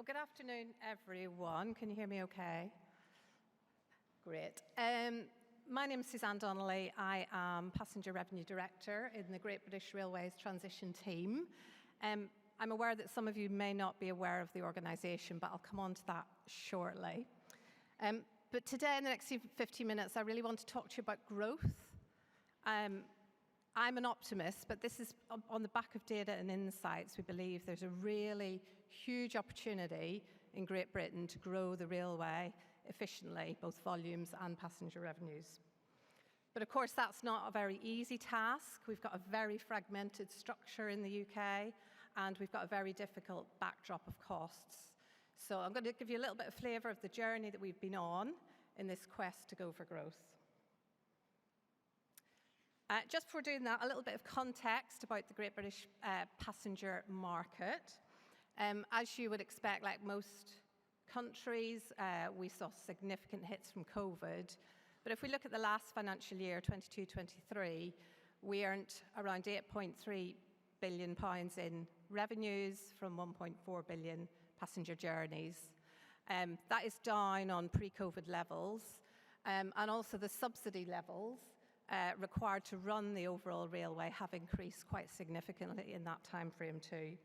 Well, good afternoon, everyone. Can you hear me okay? Great. My name is Suzanne Donnelly. I am Passenger Revenue Director in the Great British Railways Transition Team. I'm aware that some of you may not be aware of the organisation, but I'll come on to that shortly. But today, in the next 15 minutes, I really want to talk to you about growth. I'm an optimist, but this is on the back of data and insights. We believe there's a really huge opportunity in Great Britain to grow the railway efficiently, both volumes and passenger revenues. But of course, that's not a very easy task. We've got a very fragmented structure in the UK, and we've got a very difficult backdrop of costs. So I'm going to give you a little bit of flavour of the journey that we've been on in this quest to go for growth. Just before doing that, a little bit of context about the Great British passenger market. As you would expect, like most countries, we saw significant hits from COVID. But if we look at the last financial year, 22-23, we earned around £8.3 billion in revenues from 1.4 billion passenger journeys. That is down on pre-COVID levels, and also the subsidy levels required to run the overall railway have increased quite significantly in that time frame too.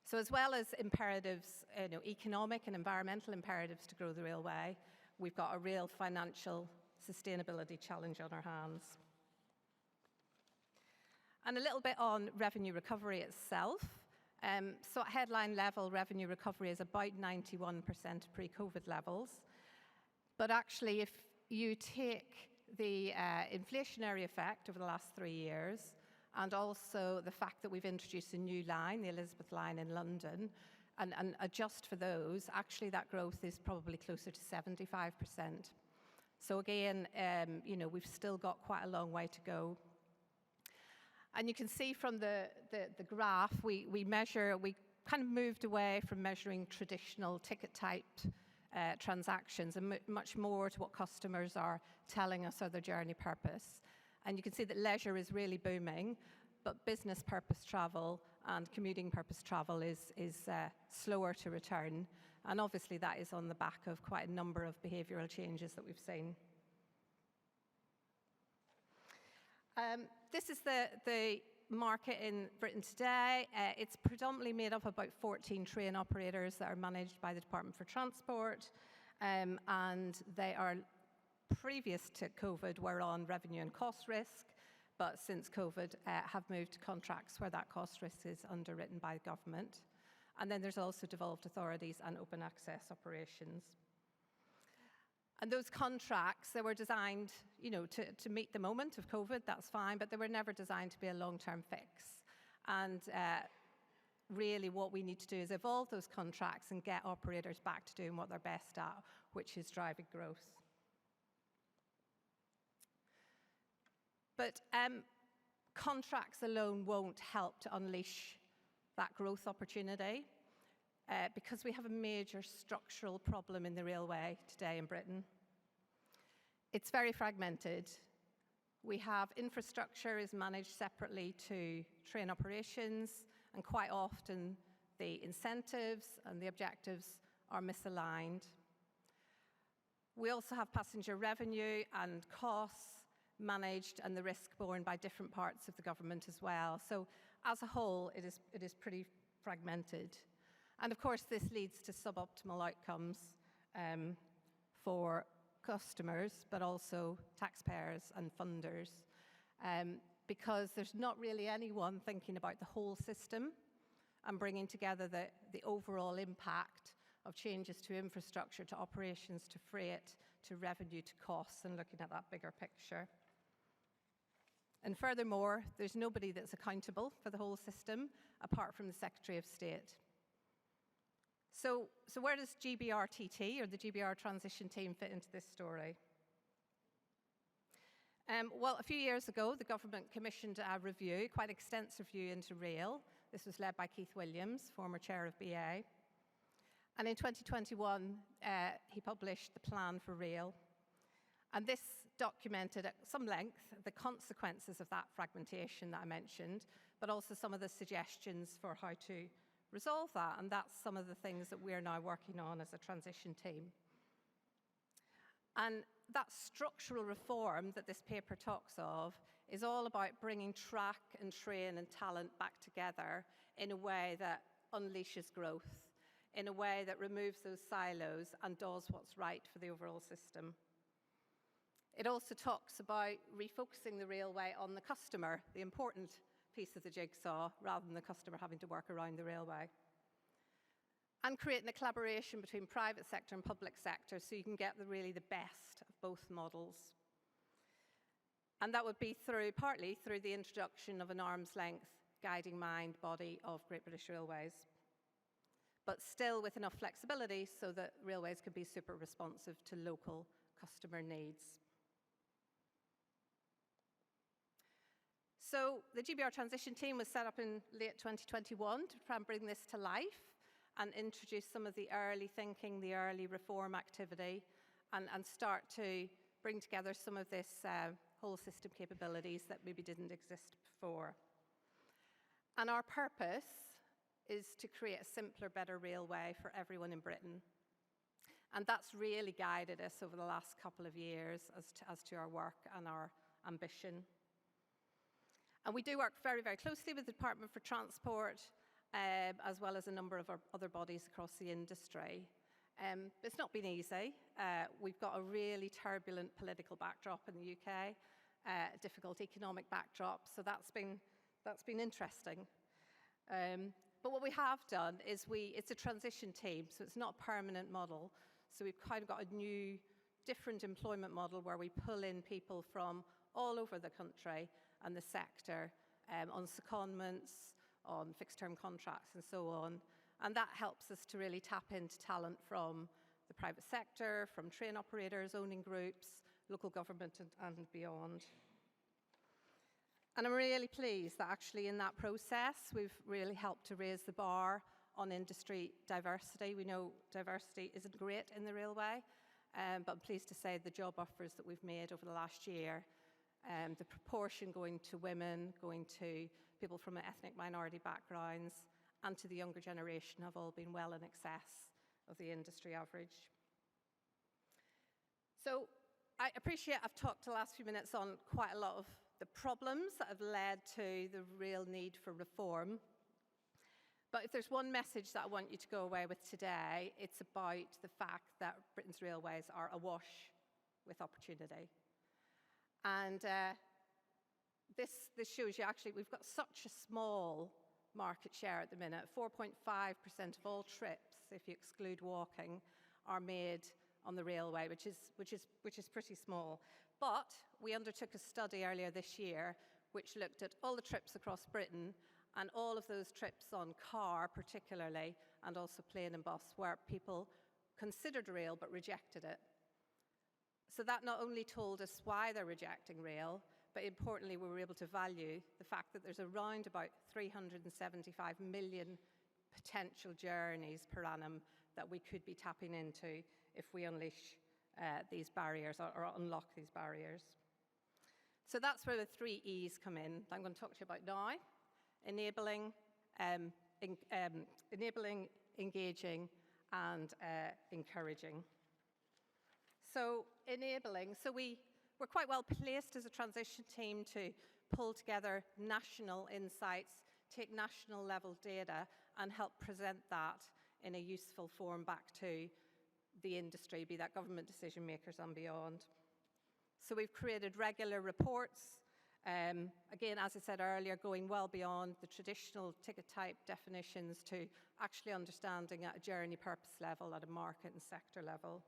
So as well as imperatives, economic and environmental imperatives to grow the railway, we've got a real financial sustainability challenge on our hands. And a little bit on revenue recovery itself. So at headline level, revenue recovery is about 91% of pre-COVID levels. But actually, if you take the inflationary effect over the last 3 years, and also the fact that we've introduced a new line, the Elizabeth line in London, and adjust for those, actually that growth is probably closer to 75%. So again, we've still got quite a long way to go. And you can see from the graph, we kind of moved away from measuring traditional ticket-type transactions and much more to what customers are telling us are their journey purpose. And you can see that leisure is really booming, but business purpose travel and commuting purpose travel is slower to return. And obviously that is on the back of quite a number of behavioural changes that we've seen. This is the market in Britain today. It's predominantly made up of about 14 train operators that are managed by the Department for Transport, and they are, previous to COVID, were on revenue and cost risk, but since COVID have moved to contracts where that cost risk is underwritten by the government. And then there's also devolved authorities and open access operations. And those contracts, they were designed, to meet the moment of COVID, that's fine, but they were never designed to be a long-term fix. And really what we need to do is evolve those contracts and get operators back to doing what they're best at, which is driving growth. But contracts alone won't help to unleash that growth opportunity. Because we have a major structural problem in the railway today in Britain. It's very fragmented. We have infrastructure is managed separately to train operations, and quite often the incentives and the objectives are misaligned. We also have passenger revenue and costs managed and the risk borne by different parts of the government as well. So as a whole, it is pretty fragmented. And of course, this leads to suboptimal outcomes for customers, but also taxpayers and funders, because there's not really anyone thinking about the whole system and bringing together the overall impact of changes to infrastructure, to operations, to freight, to revenue, to costs, and looking at that bigger picture. And furthermore, there's nobody that's accountable for the whole system apart from the Secretary of State. So where does GBRTT, or the GBR Transition Team, fit into this story? Well, a few years ago, the government commissioned a review, quite extensive review into rail. This was led by Keith Williams, former chair of BA. And in 2021, he published the plan for rail. And this documented at some length the consequences of that fragmentation that I mentioned, but also some of the suggestions for how to resolve that. And that's some of the things that we're now working on as a transition team. And that structural reform that this paper talks of is all about bringing track and train and talent back together in a way that unleashes growth, in a way that removes those silos and does what's right for the overall system. It also talks about refocusing the railway on the customer, the important piece of the jigsaw, rather than the customer having to work around the railway. And creating a collaboration between private sector and public sector so you can get really the best of both models. And that would be partly through the introduction of an arm's length guiding mind body of Great British Railways, but still with enough flexibility so that railways can be super responsive to local customer needs. So the GBR transition team was set up in late 2021 to try and bring this to life and introduce some of the early thinking, the early reform activity, and start to bring together some of this whole system capabilities that maybe didn't exist before. And our purpose is to create a simpler, better railway for everyone in Britain. And that's really guided us over the last couple of years as to our work and our ambition. And we do work very, very closely with the Department for Transport, as well as a number of our other bodies across the industry. It's not been easy. We've got a really turbulent political backdrop in the UK, a difficult economic backdrop, so that's been interesting. But what we have done is it's a transition team, so it's not a permanent model. So we've kind of got a new, different employment model where we pull in people from all over the country and the sector on secondments, on fixed-term contracts and so on. And that helps us to really tap into talent from the private sector, from train operators, owning groups, local government and beyond. And I'm really pleased that actually in that process, we've really helped to raise the bar on industry diversity. We know diversity isn't great in the railway, but I'm pleased to say the job offers that we've made over the last year, the proportion going to women, going to people from ethnic minority backgrounds, and to the younger generation have all been well in excess of the industry average. So I appreciate I've talked the last few minutes on quite a lot of the problems that have led to the real need for reform. But if there's one message that I want you to go away with today, it's about the fact that Britain's railways are awash with opportunity. And this shows you actually we've got such a small market share at the minute. 4.5% of all trips, if you exclude walking, are made on the railway, which is pretty small. But we undertook a study earlier this year which looked at all the trips across Britain and all of those trips on car particularly, and also plane and bus, where people considered rail but rejected it. So that not only told us why they're rejecting rail, but importantly we were able to value the fact that there's around about 375 million potential journeys per annum that we could be tapping into if we unleash these barriers or unlock these barriers. So that's where the 3 E's come in that I'm going to talk to you about now. Enabling, engaging, and encouraging. So enabling, so we're quite well placed as a transition team to pull together national insights, take national level data and help present that in a useful form back to the industry, be that government decision makers and beyond. So we've created regular reports, again, as I said earlier, going well beyond the traditional ticket type definitions to actually understanding at a journey purpose level, at a market and sector level.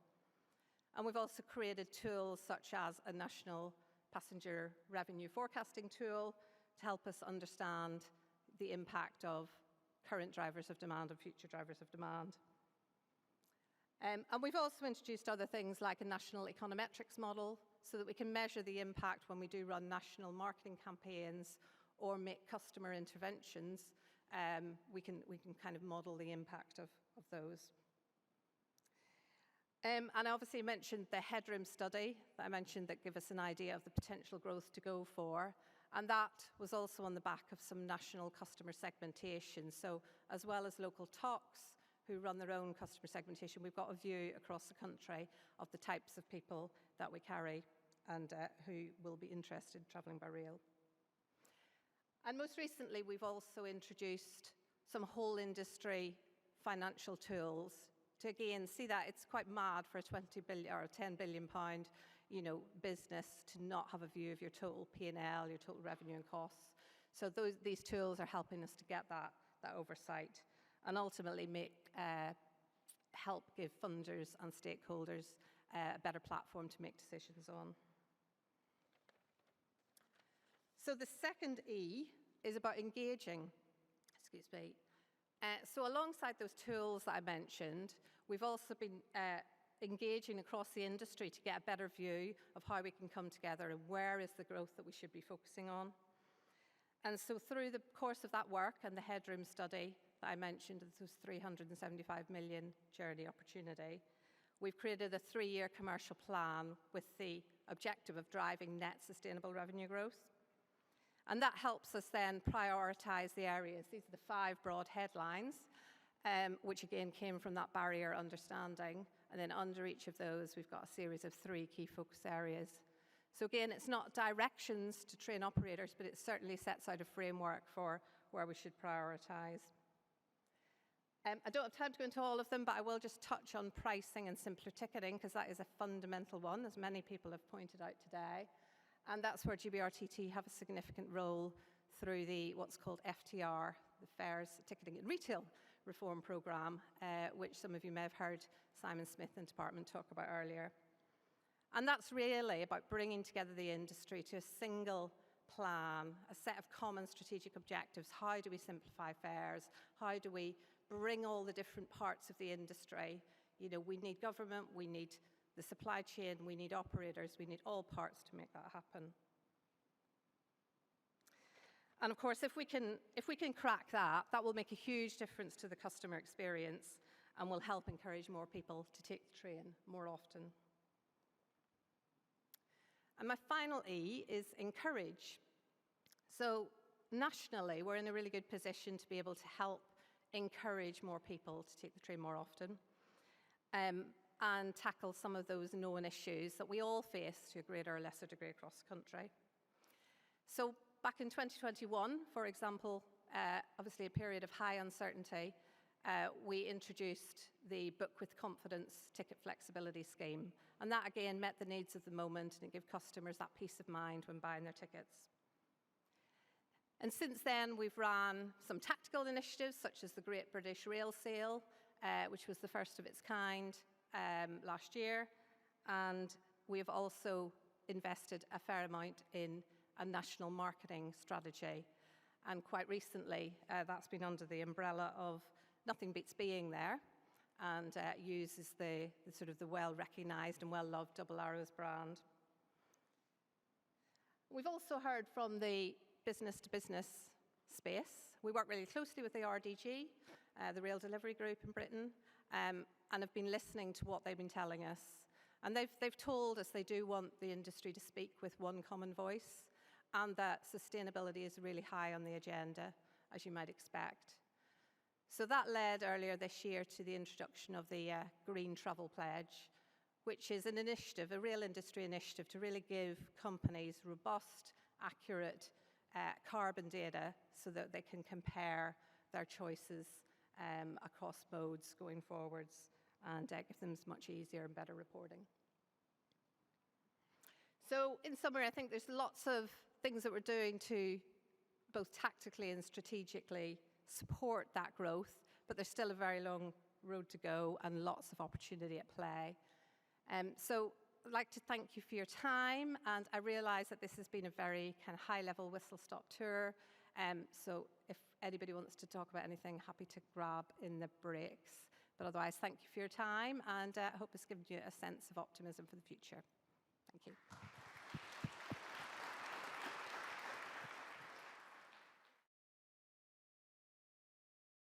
And we've also created tools such as a national passenger revenue forecasting tool to help us understand the impact of current drivers of demand and future drivers of demand. And we've also introduced other things like a national econometrics model so that we can measure the impact when we do run national marketing campaigns or make customer interventions. We can kind of model the impact of those. And I obviously mentioned the headroom study that I mentioned that give us an idea of the potential growth to go for. And that was also on the back of some national customer segmentation. So as well as local talks who run their own customer segmentation, we've got a view across the country of the types of people that we carry and who will be interested in travelling by rail. And most recently, we've also introduced some whole industry financial tools to again see that it's quite mad for a 20 billion or a 10 billion pound, business to not have a view of your total P&L, your total revenue and costs. So these tools are helping us to get that oversight and ultimately help give funders and stakeholders a better platform to make decisions on. So the second E is about engaging. Excuse me. So alongside those tools that I mentioned, we've also been engaging across the industry to get a better view of how we can come together and where is the growth that we should be focusing on. And so through the course of that work and the headroom study that I mentioned, this was 375 million journey opportunity, we've created a 3-year commercial plan with the objective of driving net sustainable revenue growth. And that helps us then prioritise the areas. These are the 5 broad headlines, which again came from that barrier understanding. And then under each of those, we've got a series of 3 key focus areas. So again, it's not directions to train operators, but it certainly sets out a framework for where we should prioritise. I don't have time to go into all of them, but I will just touch on pricing and simpler ticketing, because that is a fundamental one, as many people have pointed out today. And that's where GBRTT have a significant role through what's called FTR, the Fares, Ticketing and Retail Reform Programme, which some of you may have heard Simon Smith and Department talk about earlier. And that's really about bringing together the industry to a single plan, a set of common strategic objectives. How do we simplify fares? How do we bring all the different parts of the industry? We need government, we need the supply chain, we need operators, we need all parts to make that happen. And of course, if we can crack that will make a huge difference to the customer experience and will help encourage more people to take the train more often. And my final E is encourage. So nationally, we're in a really good position to be able to help encourage more people to take the train more often. And tackle some of those known issues that we all face to a greater or lesser degree across the country. So back in 2021, for example, obviously a period of high uncertainty, we introduced the Book with Confidence ticket flexibility scheme. And that, again, met the needs of the moment, and it gave customers that peace of mind when buying their tickets. And since then, we've ran some tactical initiatives, such as the Great British Rail Sale, which was the first of its kind, last year, and we have also invested a fair amount in a national marketing strategy. And quite recently, that's been under the umbrella of Nothing Beats Being There, and uses the sort of the well-recognised and well-loved Double Arrows brand. We've also heard from the business-to-business space. We work really closely with the RDG, the Rail Delivery Group in Britain, and have been listening to what they've been telling us. And they've told us they do want the industry to speak with one common voice, and that sustainability is really high on the agenda, as you might expect. So that led earlier this year to the introduction of the Green Travel Pledge, which is an initiative, a real industry initiative, to really give companies robust, accurate carbon data so that they can compare their choices across modes going forwards and give them much easier and better reporting. So in summary, I think there's lots of things that we're doing to both tactically and strategically support that growth, but there's still a very long road to go and lots of opportunity at play. So I'd like to thank you for your time, and I realise that this has been a very kind of high-level whistle-stop tour. So if anybody wants to talk about anything, happy to grab in the breaks. But otherwise, thank you for your time, and I hope it's given you a sense of optimism for the future. Thank you.